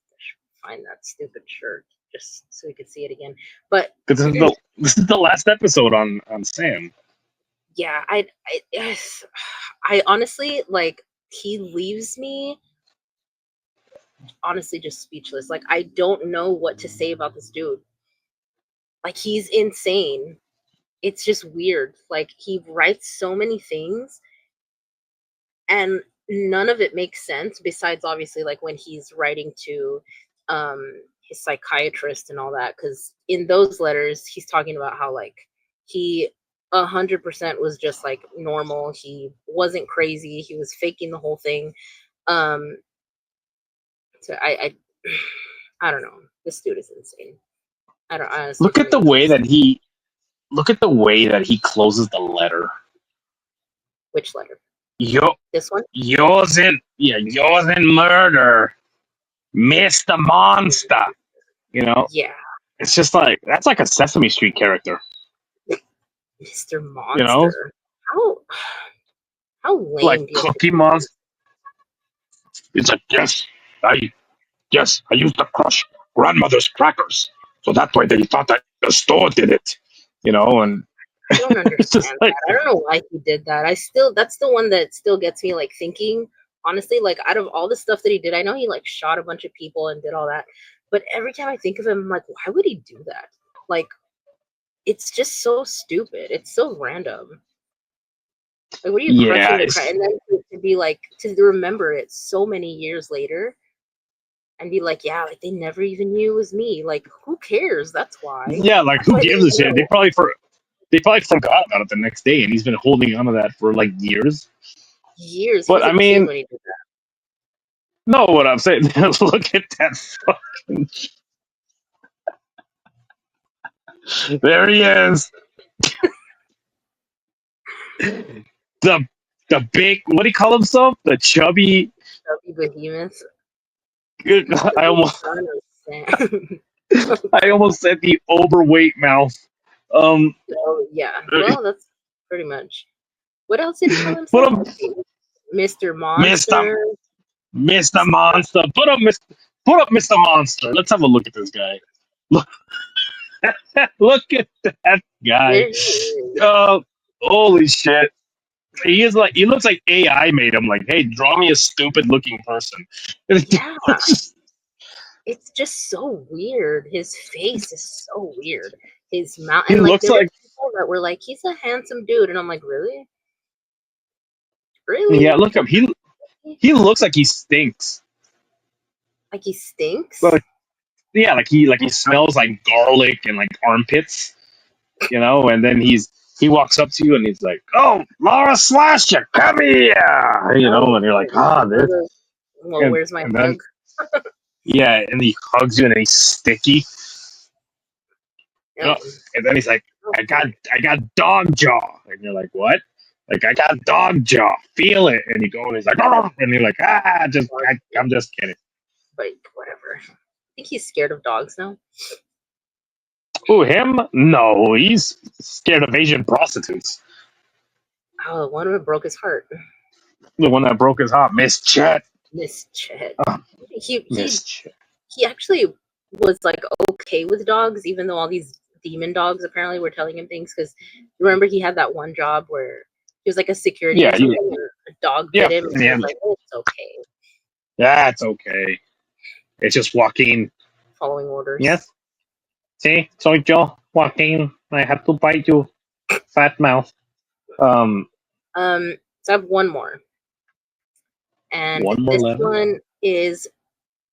find that stupid shirt just so we could see it again. But This is the last episode on Sam. yeah, yes, I honestly like he leaves me honestly just speechless. Like I don't know what to say about this dude. Like he's insane. It's just weird. Like he writes so many things and none of it makes sense besides obviously like when he's writing to his psychiatrist and all that, because in those letters he's talking about how like he 100% was just like normal, he wasn't crazy, he was faking the whole thing. um so I I don't know. This dude is insane. I don't honestly Look don't at the even know. way that he look at the way that he closes the letter. Which letter? Yo, This one? yours in murder, Mr. Monster. You know, Yeah, it's just like that's like a Sesame Street character. Mr. You know, Monster. How how like lame do you have to Cookie be? Monster. It's like I I used to crush grandmother's crackers, so that way they thought that the store did it. You know, and I don't it's just understand like that. I don't know why he did that. That's the one that still gets me like thinking. Honestly, like out of all the stuff that he did, I know he like shot a bunch of people and did all that, but every time I think of him, I'm like, why would he do that? Like, it's just so stupid. It's so random. Like, what are you yeah, crushing the crack? And then to be like to remember it so many years later and be like, yeah, like they never even knew it was me. Like, who cares? That's why. yeah. Like That's who why they gives a didn't shit? know. They probably forgot about it the next day, and he's been holding on to that for like years. Years. He But was a I kid mean, when he did that. no, what I'm saying. Look at that fucking. There he is. The the big. What do you call himself? The chubby. Chubby behemoth. I The almost son of Sam. I almost said the overweight mouth. Um, Oh yeah. Well, that's pretty much. What else did he call put himself? him, Let's see. Mr. Mister Monster. Mister Monster. Put up Mister Monster. Let's have a look at this guy. Look, look at that guy. There he is. Uh, holy shit. He looks like AI made him like, hey, draw me a stupid looking person. Yeah. It's just so weird. His face is so weird. His mouth He and like looks there were like people that were like, he's a handsome dude, and I'm like, really? Really? yeah, look up. He looks like he stinks. Like he stinks? Like yeah, like he smells like garlic and like armpits, you know, and then he walks up to you and he's like, "Oh, Laura Slasher, come here," you know, Oh, and you're like, yeah. "Ah, this," Well, where's my and then hug? yeah, and he hugs you and he's sticky, you No. know, and then he's like, No. I got dog jaw," and you're like, "What?" Like I got dog jaw, feel it, and you go and he's like, "Oh," and you're like, I'm just kidding. Like, whatever. I think he's scared of dogs now. Who him? No, he's scared of Asian prostitutes. Oh, one of them broke his heart. The one that broke his heart, Miss Chet. Miss Chet. Oh, He he Miss Chet. he actually was like okay with dogs, even though all these demon dogs apparently were telling him things. Because remember, he had that one job where he was like a security or Yeah, something, and a dog yeah, bit him, and he yeah. was like, "Oh, it's okay," That's okay. It's just Joaquin. following orders. Yes. See, soy yo, Joaquin. I have to bite you, fat mouth. Um, So I have one more, and one more this letter. one is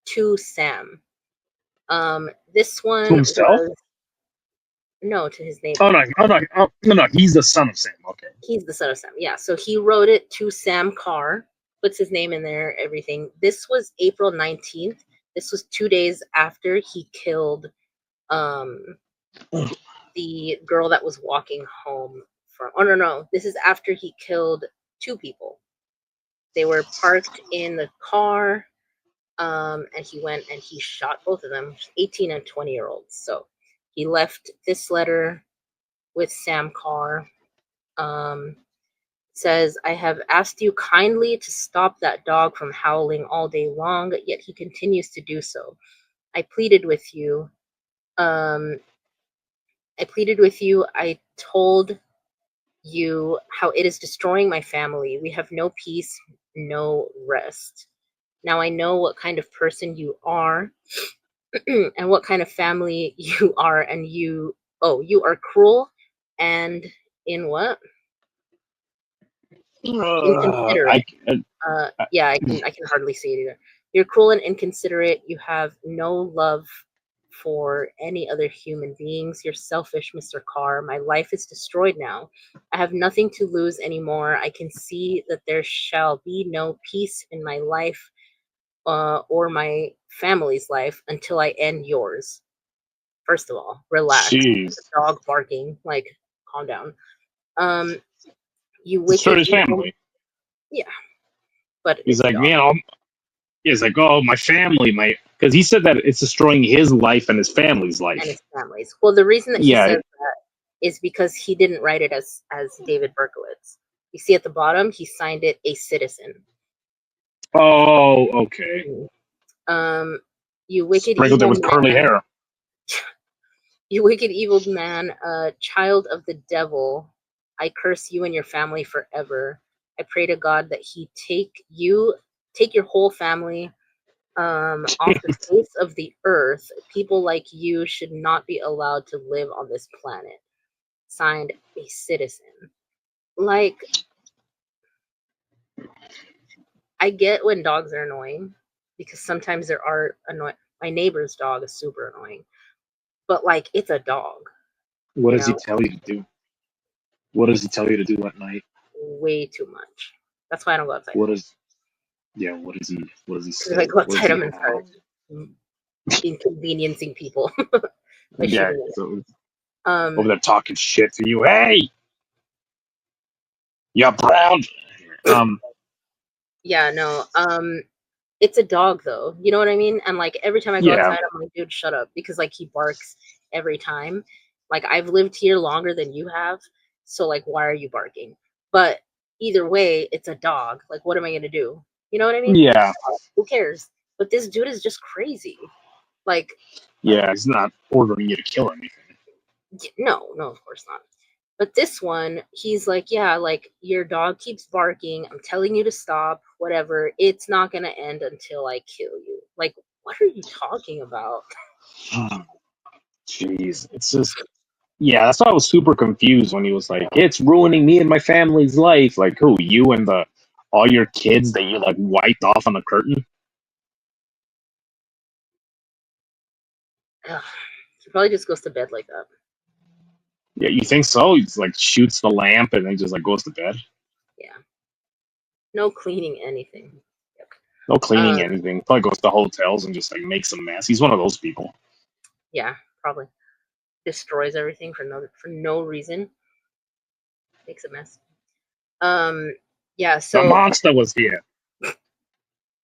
to Sam. This To one himself. was no to his Oh neighbor. no! Oh no! Oh, no! He's the son of Sam. Okay. He's the son of Sam. Yeah. So he wrote it to Sam Carr, puts his name in there, everything. This was April 19th. This was 2 days after he killed um the girl that was walking home from oh no. This is after he killed two people. They were parked in the car, and he went and he shot both of them, 18 and 20-year-olds. So he left this letter with Sam Carr. Um, says, I have asked you kindly to stop that dog from howling all day long, yet he continues to do so. I pleaded with you. Um, I pleaded with you. I told you how it is destroying my family. We have no peace, no rest. Now I know what kind of person you are and what kind of family you are, and you are cruel and in what? I, Inconsiderate. I Yeah, I can hardly see it either. You're cruel and inconsiderate. You have no love for any other human beings. You're selfish, Mr. Carr. My life is destroyed now. I have nothing to lose anymore. I can see that there shall be no peace in my life. or my family's life until I end yours. First of all, relax. Jeez. Dog barking, like, calm down. You It's for wicked his evil. family. Yeah, but He's it's a like, dog man, he's like, oh, my family, because he said that it's destroying his life and his family's and life. his family's. Well, the reason that he Yeah. says that is because he didn't write it as David Berkowitz. You see at the bottom, he signed it a citizen. Oh, okay. You wicked Sprinkled it evil with curly man. hair. You wicked evil man, child of the devil. I curse you and your family forever. I pray to God that he take your whole family off the face of the earth. People like you should not be allowed to live on this planet. Signed, a citizen. Like, I get when dogs are annoying because sometimes there are annoying. My neighbor's dog is super annoying, but like, it's a dog, What you does he know, tell you to do? What does he tell you to do at night? way too much. That's why I don't go outside. What is? Yeah. What does he? What does he Because if I say? go What does outside, he I'm gonna have? start inconveniencing people by Yeah. shooting it. So over Um, there talking shit to you. Hey, you brown. Um. yeah, no. It's a dog though. You know what I mean? And like every time I go Yeah. outside, I'm like, dude, shut up, because like he barks every time. Like, I've lived here longer than you have, so like, why are you barking? But either way, it's a dog. Like, what am I gonna do? You know what I mean? It's Yeah. a dog. Who cares? But this dude is just crazy. Like, Yeah. He's not ordering you to kill anything. no, of course not. But this one, he's like, yeah, like, your dog keeps barking. I'm telling you to stop, whatever. It's not going to end until I kill you. Like, what are you talking about? Jeez. It's just. Yeah, that's why I was super confused when he was like, "It's ruining me and my family's life." Like, who? You and the all your kids that you like wiped off on the curtain? Ugh. He probably just goes to bed like that. Yeah, you think so? He's like shoots the lamp and then just like goes to bed. Yeah. No cleaning anything. No cleaning Um, anything. Probably goes to hotels and just like makes a mess. He's one of those people. yeah, probably. Destroys everything for no reason. Makes a mess. Yeah, The so, monster was here.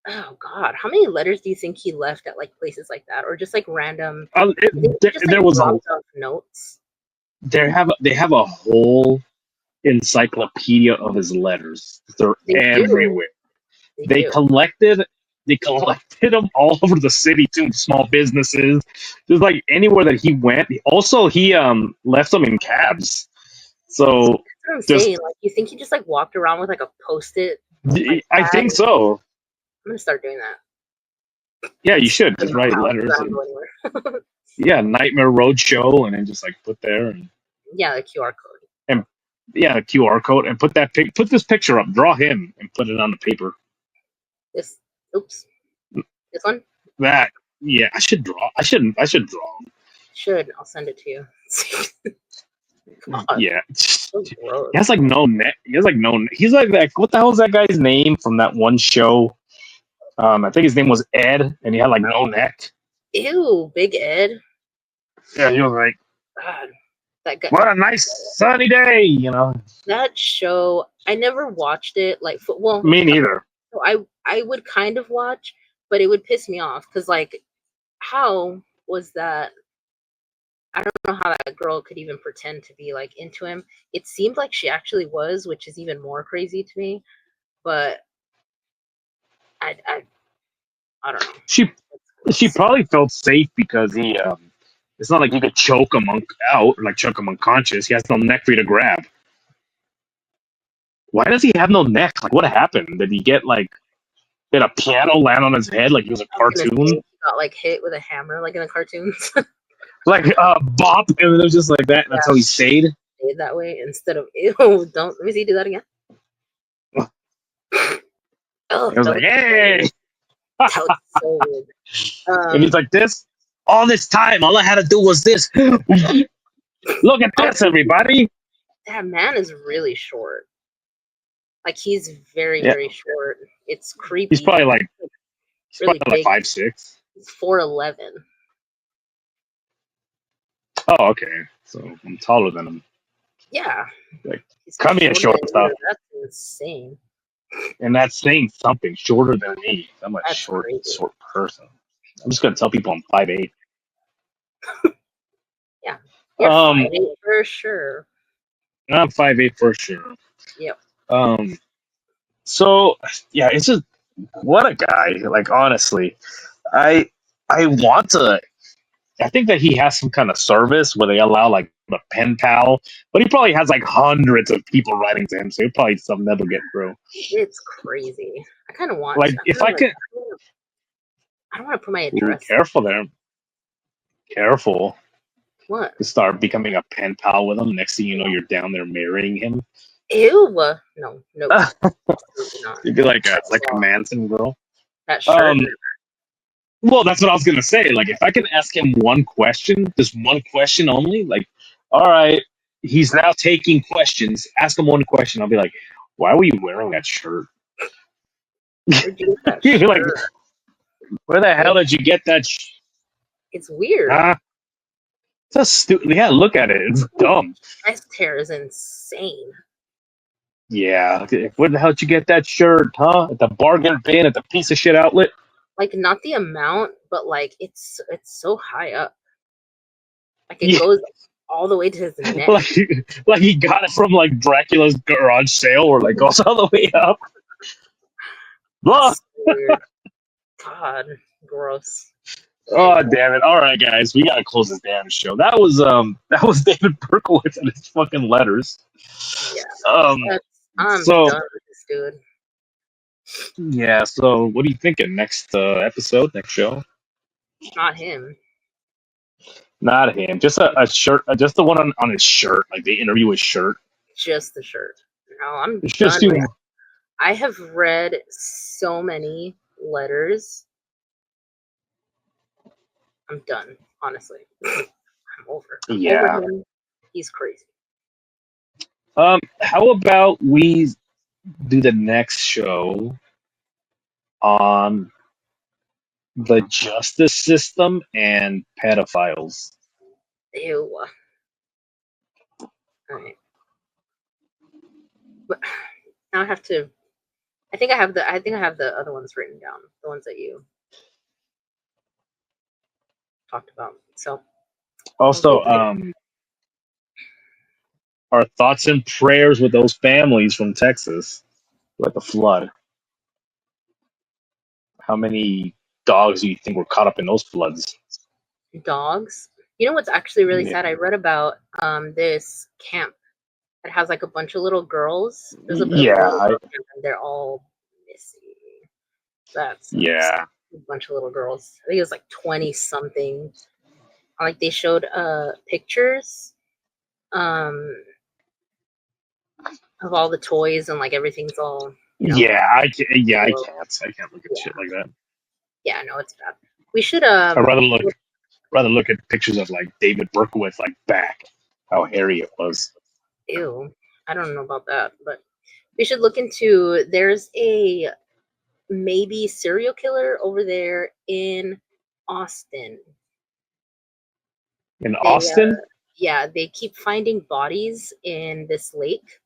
oh God, how many letters do you think he left at like places like that? Or just like random, you think he There, just like there was a dropped off notes? they have a whole encyclopedia of his letters. They're They do. everywhere. They They do. collected they collected them all over the city too. Small businesses, just like anywhere that he went. Also, he left them in cabs. So That's what I'm saying. just Like, you think he just like walked around with like a post-it like I pad? think so. I'm gonna start doing that. Yeah, you should In just my write house, so I letters don't and go anywhere. yeah, Nightmare Roadshow, and then just like put there Yeah, the QR code. and yeah, the QR code and put this picture up, draw him and put it on the paper. This, oops, this one That yeah, I should draw. I should draw. should. I'll send it to you. God, Yeah. so He has gross. like no neck. He has like no. He's like that. What the hell is that guy's name from that one show? I think his name was Ed, and he had like no neck. Ew, Big Ed. Yeah, he was like, God, that guy. "What a nice sunny day," you know. That show, I never watched it. Like, well, Me neither. so I would kind of watch, but it would piss me off because like, how was that? I don't know how that girl could even pretend to be like into him. It seemed like she actually was, which is even more crazy to me. But I I, I don't know. She It's she gross. probably felt safe because he. It's not like you could choke him out or like choke him unconscious. He has no neck for you to grab. Why does he have no neck? Like, what happened? Did he get like did a piano land on his head like he was a I was gonna say cartoon? he got like hit with a hammer like in the cartoons. Like bop, and it was just like that. And that's how he Yeah, stayed. stayed that way instead of ew. Don't let me see. Do that again. Oh, It was like, hey, that was so weird. and he's like this. All this time, all I had to do was this. Look at this, Honestly, everybody. that man is really short. Like, he's very Yeah, very short. It's he's creepy. probably like He's really probably like big. 5'6". He's 4'11". Oh, okay. So I'm taller than him. Yeah, Like, he's cut me a shorter short than stuff. you. That's insane. And that's saying something shorter than me. I'm a That's crazy. short person. I'm just gonna tell people I'm 5'8". Yeah, you're Um, 5'8" for sure. I'm 5'8" for sure. Yep. Um, so yeah, it's just what a guy. Like honestly, I I want to. I think that he has some kind of service where they allow like a pen pal, but he probably has like hundreds of people writing to him, so he probably some never get through. It's crazy. I kind of want Like to. if I could, I don't want to put my ooh, address. careful there, careful. What? To start becoming a pen pal with him. Next thing you know, you're down there marrying him. Ew. No, no, absolutely not. You'd be like a Well, Manson girl. that shirt. Um, well, that's what I was gonna say. Like, if I can ask him one question, just one question only, like, all right, he's now taking questions. Ask him one question. I'll be like, why were you wearing that shirt? Where'd you get that You'd be like, shirt? where the hell It, did you get that? it's weird. Huh? It's a stupid. Yeah, look at it. It's dumb. Chest hair is insane. Yeah. Where the hell did you get that shirt? Huh? At the bargain bin at the piece of shit outlet. Like not the amount, but like it's so high up. Like it Yeah. goes all the way to his neck. like he got it from like Dracula's garage sale, or like goes all the way up. Blah. So weird. God, gross. Oh Anyway, damn it! All right, guys, we gotta close this damn show. That was David Berkowitz and his fucking letters. yeah, Um. I'm So done with this dude. yeah. So what are you thinking? Next episode, next show? Not him. Not him. Just a shirt. Just the one on his shirt. Like they interview his shirt. Just the shirt. No, I'm It's just done with. you. I have read so many letters. I'm done. Honestly, I'm over. I'm over Yeah. him. He's crazy. How about we do the next show on the justice system and pedophiles? Ew. All right. But now I have to. I think I have the. I think I have the other ones written down. The ones that you talked about. So I'll Also, go get. our thoughts and prayers with those families from Texas with the flood. How many dogs do you think were caught up in those floods? Dogs. You know what's actually really Yeah, sad? I read about this camp that has like a bunch of little girls. There's a little yeah, girl camp and they're all missing. That's yeah. a bunch of little girls. I think it was like 20 something. Like they showed pictures um of all the toys and like everything's all, Yeah, I can't. Yeah, I yellow. can't. I can't look at Yeah. shit like that. Yeah, no, it's bad. We should I'd rather look at pictures of like David Berkowitz like back, how hairy it was. ew. I don't know about that, but we should look into there's a maybe serial killer over there in Austin. In They Austin? yeah, they keep finding bodies in this lake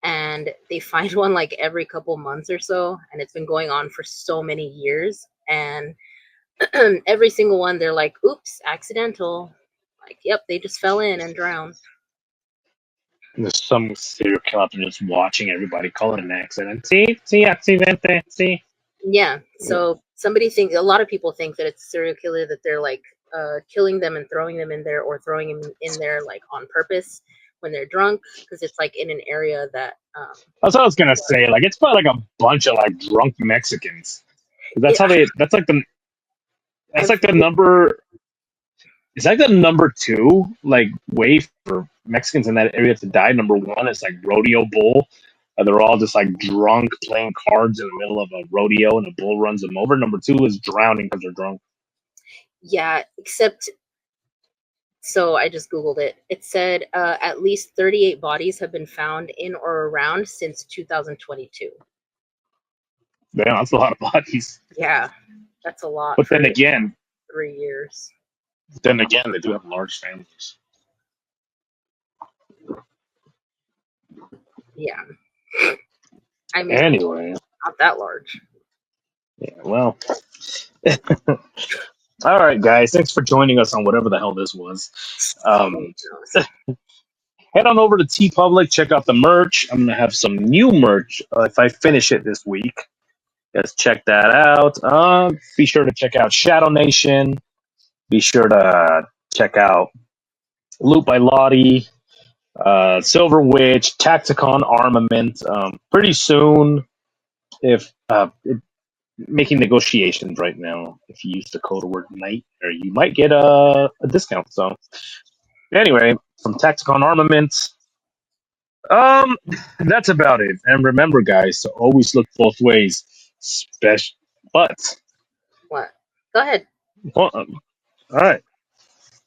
and they find one like every couple months or so and it's been going on for so many years and every single one they're like, oops, accidental. Like, yep, they just fell in and drowned. There's some serial killer out there just watching everybody call it an accident. See, accidente, see. Yeah, so a lot of people think that it's a serial killer, that they're like killing them and throwing them in there or throwing them in there like on purpose when they're drunk because it's like in an area that That's what I was gonna say. Like it's probably like a bunch of like drunk Mexicans. That's it, how they. That's I've like the number. It's like the number two like way for Mexicans in that area to die. Number one is like rodeo bull. They're all just like drunk playing cards in the middle of a rodeo, and the bull runs them over. Number two is drowning because they're drunk. yeah, except so I just googled it. It said at least 38 bodies have been found in or around since 2022. Damn, that's a lot of bodies. Yeah, that's a lot But for then again, 3 years. they do have large families. Yeah, I mean, Anyway, not that large. yeah, well. All right, guys. Thanks for joining us on whatever the hell this was. Um, Head on over to T Public, check out the merch. I'm gonna have some new merch if I finish it this week. Just check that out. Be sure to check out Shadow Nation. Be sure to check out Loot by Lottie, Silver Witch, Tacticon Armament. Pretty soon, if making negotiations right now, if you use the code word night, or you might get a discount. So anyway, from Tacticon Armament, um, that's about it. And remember, guys, to always look both ways. Special, but What? Go ahead. well, all right.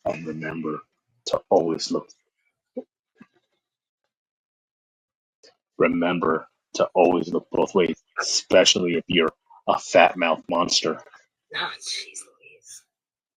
And remember to always look. Remember to always look both ways, especially if you're a fat mouth monster. Oh, jeez.